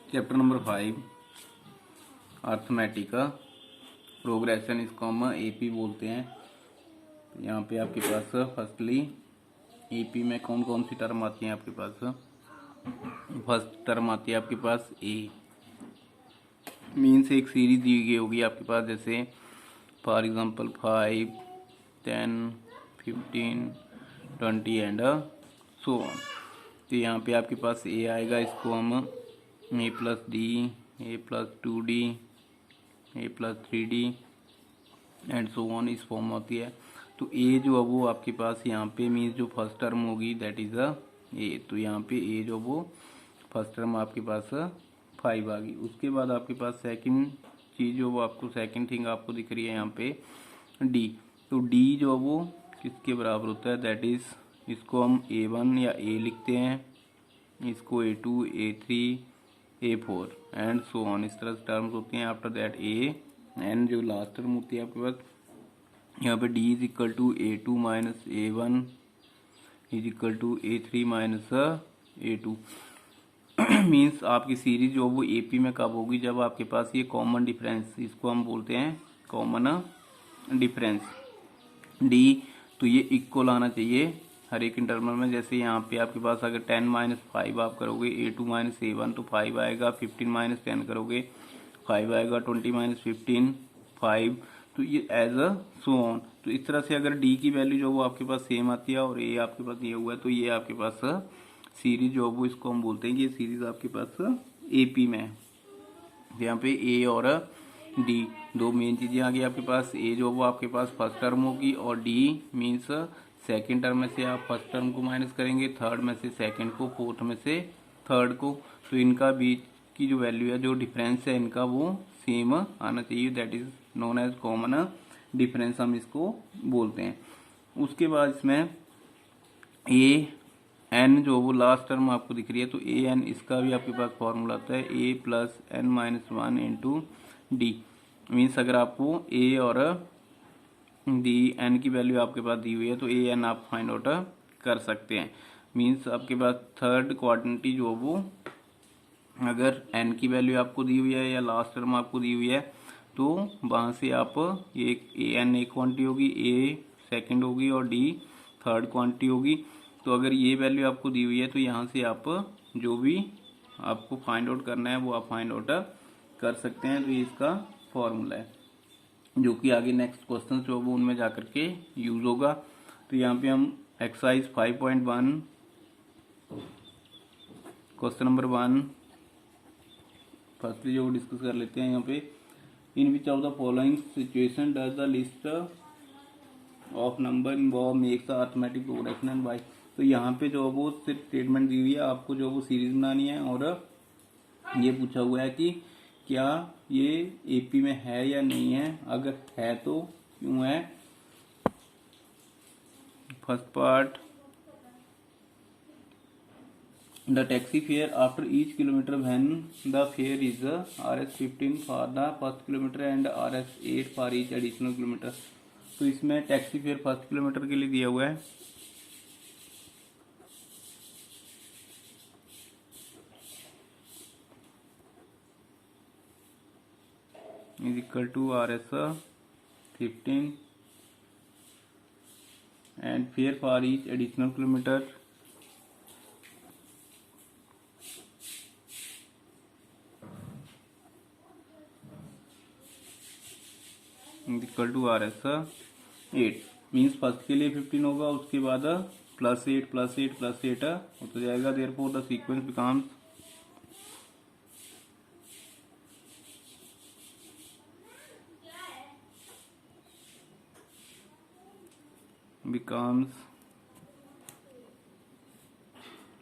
Chapter number 5 arithmetic progression, इसको हम AP बोलते हैं। यहाँ पे आपके पास फर्स्टली एपी में कौन कौन सी टर्म आती हैं आपके पास। फर्स्ट टर्म आती है आपके पास ए, मीन्स एक सीरीज दी गई होगी आपके पास, जैसे for example 5, 10, 15, 20 and so on. तो यहाँ पे आपके पास ए आएगा, इसको हम A plus D, A plus 2D, A plus 3D and so on, इस फॉर्म होती है। तो ए जो है वो आपके पास यहाँ पे मीन्स जो फर्स्ट टर्म होगी दैट इज अ ए। तो यहाँ पे ए जो वो फर्स्ट टर्म आपके पास 5 आ गई। उसके बाद आपके पास सेकंड चीज जो वो आपको सेकंड थिंग आपको दिख रही है यहाँ पे डी। तो डी जो है वो किसके बराबर होता है, दैट इज इसको हम A1 या ए लिखते हैं, इसको A2, A3, A4 and so on, इस तरह से टर्म्स होती हैं। आफ्टर दैट ए एन जो लास्ट टर्म होती है आपके पास, यहाँ पे D is equal to A2 minus A1 is equal to A3 minus A2। Means आपकी सीरीज जो वो एपी में कब होगी, जब आपके पास ये कॉमन डिफरेंस, इसको हम बोलते हैं कॉमन डिफरेंस डी। तो ये इक्वल आना चाहिए हर एक इंटरवल में। जैसे यहाँ पे आपके पास अगर 10 माइनस 5 आप करोगे A2 माइनस A1 तो 5 आएगा, 15 माइनस 10 करोगे 5 आएगा, 20 माइनस 15 5। तो ये एज अ सो ऑन। तो इस तरह से अगर डी की वैल्यू जो वो आपके पास सेम आती है और ए आपके पास ये हुआ है, तो ये आपके पास सीरीज जो वो इसको हम बोलते हैं कि ये सीरीज आपके पास एपी में है। यहाँ पे ए और डी दो मेन चीजें आ गई आपके पास। ए जो वो आपके पास फर्स्ट टर्म होगी और डी मीन्स सेकंड टर्म में से आप फर्स्ट टर्म को माइनस करेंगे, थर्ड में से सेकंड को, फोर्थ में से थर्ड को। तो इनका बीच की जो वैल्यू है, जो डिफरेंस है इनका, वो सेम आना चाहिए, that is known as common difference हम इसको बोलते हैं। उसके बाद इसमें ए एन जो वो लास्ट टर्म आपको दिख रही है, तो ए एन इसका भी आपके पास फॉर्मूला आता है A plus N minus 1 into D. Means अगर आपको ए और डी एन की वैल्यू आपके पास दी हुई है तो ए एन आप फाइंड आउट कर सकते हैं। मीन्स आपके पास थर्ड क्वांटिटी जो वो अगर एन की वैल्यू आपको दी हुई है या लास्ट टर्म आपको दी हुई है, तो वहां से आप ये ए एन एक क्वांटिटी होगी, ए सेकंड होगी और डी थर्ड क्वांटिटी होगी। तो अगर ये वैल्यू आपको दी हुई है तो यहाँ से आप जो भी आपको फाइंड आउट करना है वो आप फाइंड आउट कर सकते हैं। तो ये इसका फॉर्मूला है जो कि आगे नेक्स्ट क्वेश्चन जो वो उनमें जाकर के यूज होगा। तो यहाँ पे हम एक्सरसाइज 5.1 क्वेश्चन नंबर 1 फर्स्टली जो डिस्कस कर लेते हैं। यहाँ पे in which of the following situation does the list of number involve makes the arithmetic progression and why. तो यहाँ पे जो वो सिर्फ स्टेटमेंट दी हुई है, आपको जो वो सीरीज बनानी है और ये पूछा हुआ है कि क्या ये एपी में है या नहीं है, अगर है तो क्यों है। First part, the taxi fare after each kilometre when the fair is Rs15 for the first kilometre and Rs8 for each additional kilometre. तो इसमें टैक्सी फेयर फर्स्ट किलोमीटर के लिए दिया हुआ है is equal to Rs15 and fare for each additional kilometre is equal to Rs8। Means first के लिए 15 होगा, उसके बाद +8 +8 +8 होता जाएगा। Therefore the sequence becomes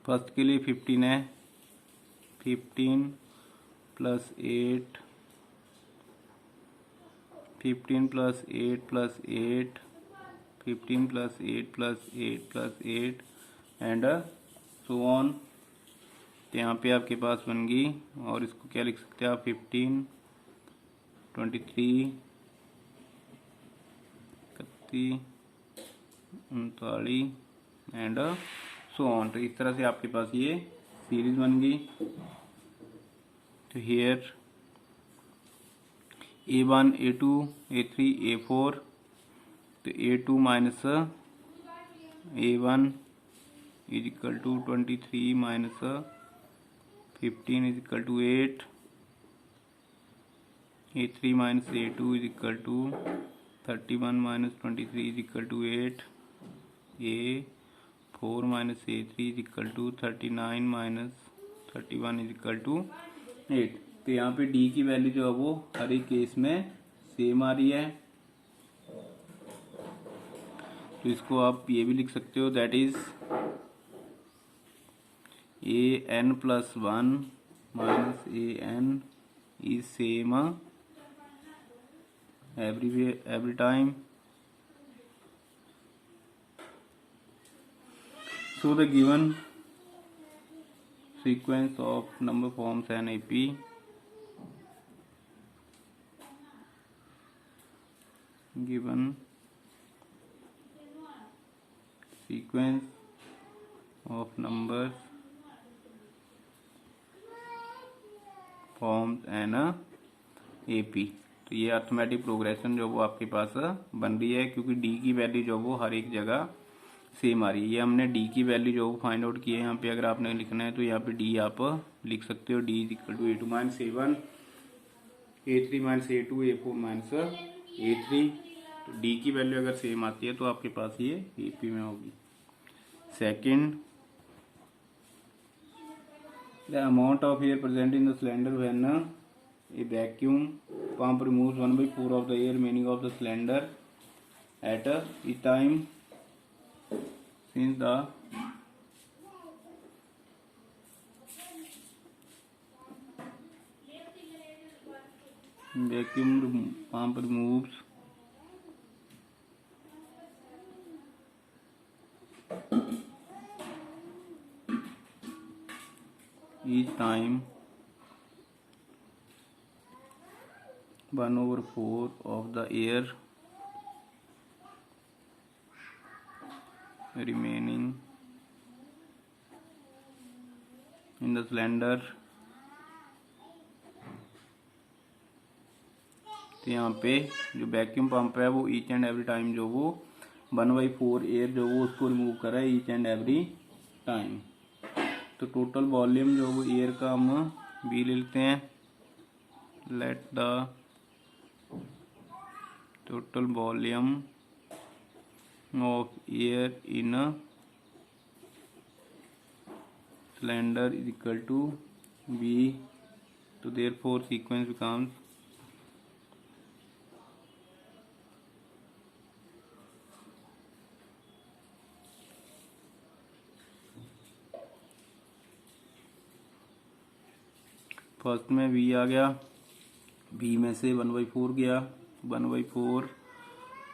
first के लिए 15 है, 15 + 8 15 + 8 + 8 15 + 8 + 8 + 8 एंड सो ऑन। तो यहाँ पे आपके पास बन गई, और इसको क्या लिख सकते हैं आप, 15 23 31 39 एंड सो ऑन। तो इस तरह से आपके पास ये सीरीज बन गई। तो hair A1 A2 A3 A4, तो A2 minus A1 is equal to 23 minus 15 is equal to 8, A3 minus A2 is equal to 31 minus 23 is equal to 8, A4 minus A3 is equal to 39 minus 31 is equal to 8। तो यहाँ पे D की value जो है वो हर एक case में same आ रही है। तो इसको आप ये भी लिख सकते हो, that is AN plus 1 minus AN is same every time. So the given sequence of number forms an AP given sequence of numbers forms an AP। तो ये अर्थमेटिक प्रोग्रेशन जो वो आपके पास बन रही है, क्योंकि डी की वैल्यू जो वो हर एक जगह सेम आ रही है। ये हमने डी की वैल्यू जो वो फाइंड आउट की है। यहाँ पे अगर आपने लिखना है तो यहाँ पे डी आप लिख सकते हो, D is equal to A2 minus A1, A3 minus A2, A4 minus A3। तो डी की वैल्यू अगर सेम आती है तो आपके पास ये AP में होगी। Second, the amount of air present in the cylinder when a vacuum pump removes 1/4 of the air remaining of the cylinder at each time, since the vacuum pump removes each time 1/4 of the air remaining in the cylinder। तो यहाँ पे जो vacuum pump है वो each and every time जो वो 1/4 air जो वो उसको रिमूव कर रहा है ईच एंड एवरी टाइम। तो टोटल वॉल्यूम जो वो एयर का हम बी ले लेते हैं। Let the total volume of air in a cylinder is equal to V। so therefore sequence becomes first में V आ गया, V में से 1/4 गया, 1/4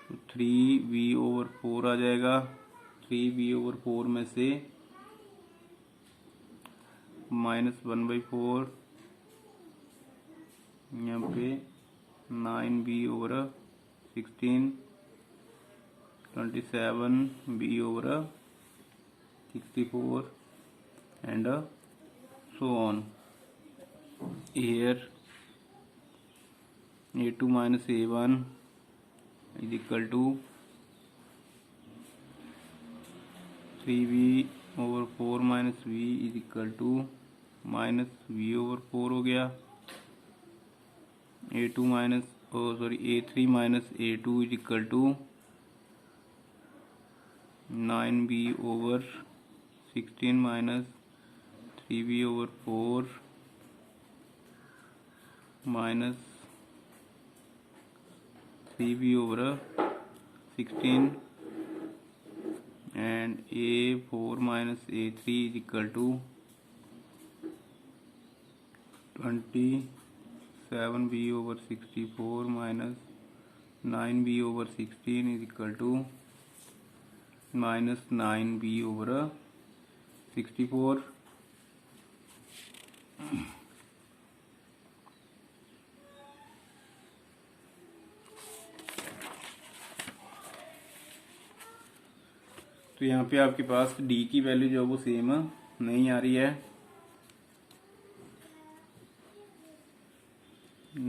तो 3V/4 आ जाएगा। 3V/4 में से माइनस 1/4 यहाँ पे 9V/16, 27V/64 and so on। Here A2 minus A1 is equal to 3V/4 minus V is equal to minus V/4 हो गया। A3 minus A2 is equal to 9V/16 minus 3V/4 minus 3V/16 and A4 minus A3 is equal to 27V/64 minus 9V/16 is equal to minus 9V/64। तो यहाँ पे आपके पास D की value जो वो same नहीं आ रही है।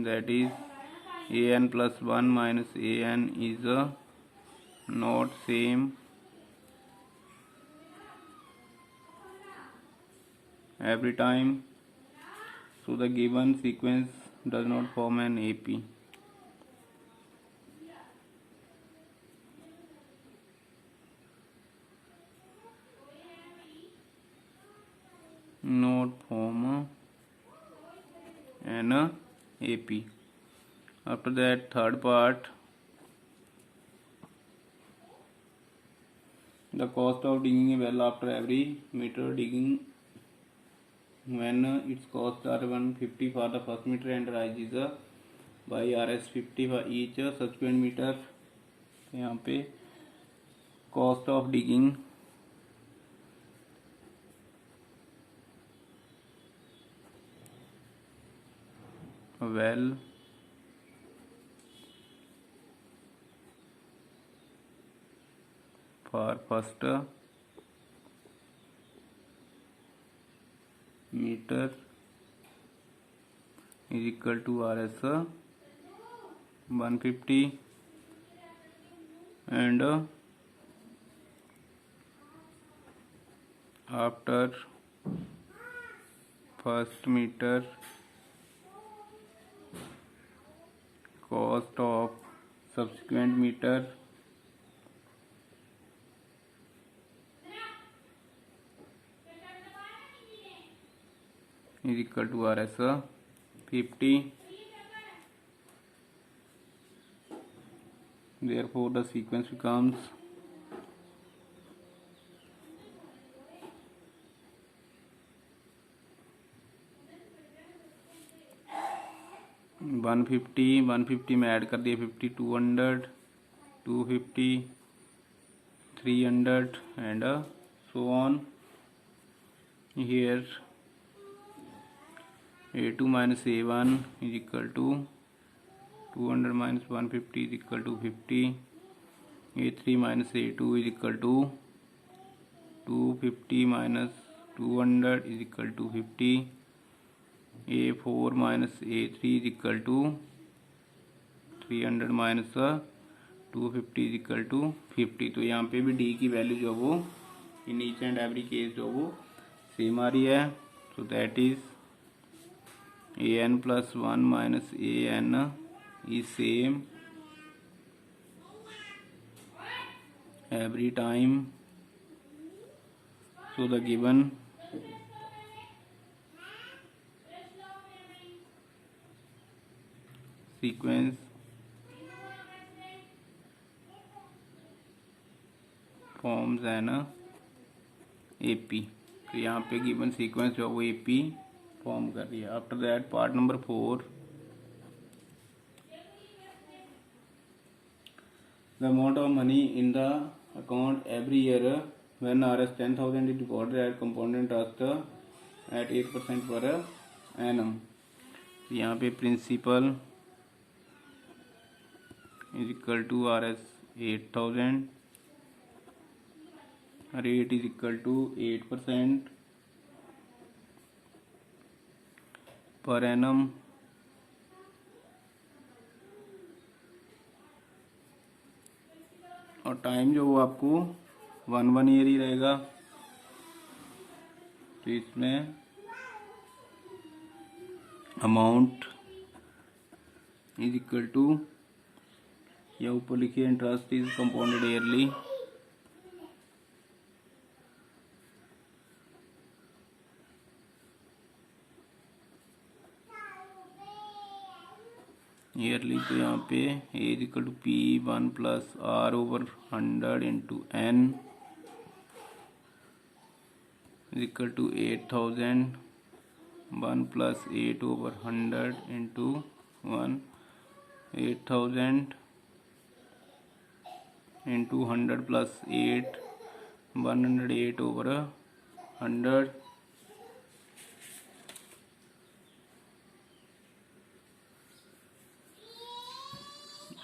that is an plus 1 minus an is not same every time, so the given sequence does not form an AP. Not form an AP. After that, third part, the cost of digging a well after every meter digging when its costs are 150 for the first meter and rises by Rs 50 for each subsequent meter. यहाँ पे cost of digging a well for first meter is equal to Rs 150 and after first meter cost of subsequent meter is equal to Rs 50. Therefore the sequence becomes 150 में add कर दिए 50, 200, 250, 300 and so on. Here A2 minus A1 is equal to 200 minus 150 is equal to 50. A3 minus A2 is equal to 250 minus 200 is equal to 50. A4 minus A3 is equal to 300 minus 250 is equal to 50. तो यहाँ पे भी D की value जो वो in each and every case जो वो same आ रही है. So that is an plus 1 minus an is same every time. So the given sequence forms an AP. तो यहाँ पे गिवन सीक्वेंस जो वो AP फॉर्म कर रही है. After that part number 4, the amount of money in the account every year when Rs 10,000 is recorded at compound interest at 8% per annum. यहाँ पे principal is equal to Rs 8,000, rate is equal to 8% per annum. और time जो वो आपको 1 year ही रहेगा. तो इसमें amount is equal to या ऊपर लिखिए interest is compounded yearly. Yearly तो यहाँ पे A is equal to P1 plus R over 100 into N is equal to 8,000. 1 plus 8 over 100 into 1, 8,000 into 100 plus 8, 108 over 100.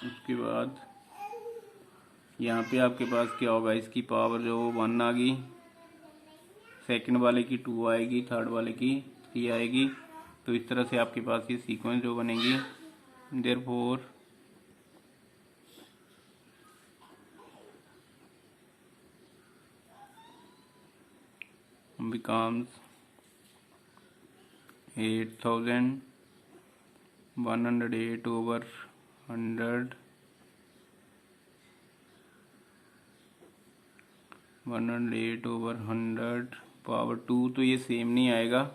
उसके बाद यहाँ पे आपके पास क्या होगा, इसकी पावर जो 1 आ गई, सेकंड वाले की 2 आएगी, थर्ड वाले की 3 आएगी. तो इस तरह से आपके पास ये सीक्वेंस जो बनेगी therefore becomes 8108 over 100 108 over 100 power 2, तो ये सेम नहीं आएगा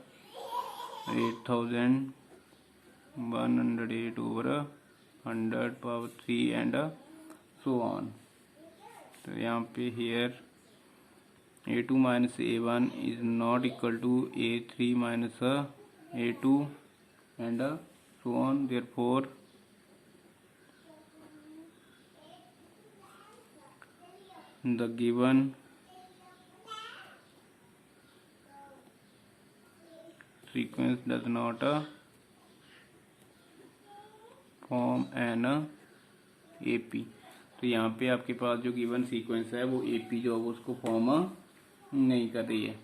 8108 over 100 power 3 and so on. तो यहाँ पे here a2 minus a1 is not equal to a3 minus a2 and so on, therefore the given sequence does not form an AP। तो यहाँ पे आपके पास जो गिवन सीक्वेंस है वो AP जो है उसको फॉर्म नहीं कर रही है।